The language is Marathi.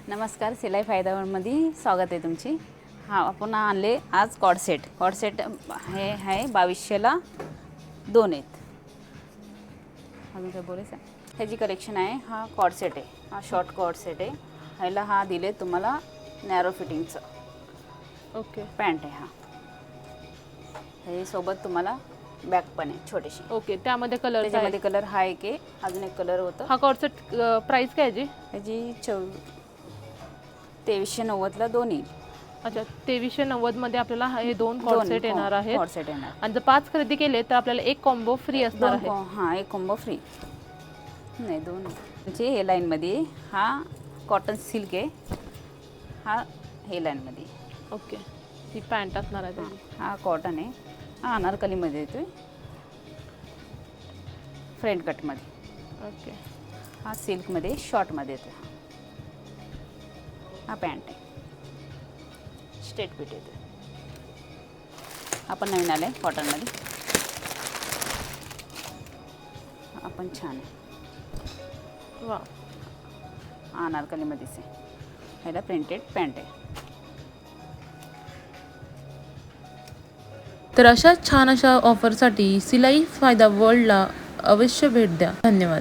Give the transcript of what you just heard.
नमस्कार, सिलाई फायदामध्ये स्वागत आहे तुमची। हा आपण आणले आज कॉर्ड सेट हे आहे 2200ला 2 आहेत। अजून काय बोलायचं ह्याची कलेक्शन आहे। हा कॉर्ड सेट आहे, हा शॉर्ट कॉर्ड सेट आहे। ह्याला हा दिले तुम्हाला नॅरो फिटिंगचं ओके पॅन्ट आहे। हा हे सोबत तुम्हाला बॅक पण आहे छोटीशी। ओके त्यामध्ये कलर त्याच्यामध्ये कलर हा एक आहे, अजून एक कलर होता। हा कॉर्ड सेट प्राइस काय आहे? ह्याची 2390ला 2 येईल। अच्छा 2390 मध्ये आपल्याला हे दोन कॉर्ड सेट येणार आहेत। कॉर्ड सेट येणार आणि जर 5 खरेदी केले तर आपल्याला एक कॉम्बो फ्री असणार आहे। हां, एक कॉम्बो फ्री नाही, 2 म्हणजे हे लाईनमध्ये हा कॉटन सिल्क आहे, हा हे लाईनमध्ये। ओके ही पॅन्ट असणार आहे त्याची। हा कॉटन आहे, हा अनारकलीमध्ये येतोय फ्रंट कटमध्ये। ओके हा सिल्कमध्ये शॉर्टमध्ये येतो। हा पॅन्ट आहे, स्ट्रेट फिट येतो। आपण नवीन आले कॉटनमध्ये, आपण छान आहे। वा अनारकलीमध्येच आहे, ह्याला प्रिंटेड पॅन्ट आहे। तर अशा छान अशा ऑफरसाठी सिलाई फायदा वर्ल्डला अवश्य भेट द्या। धन्यवाद।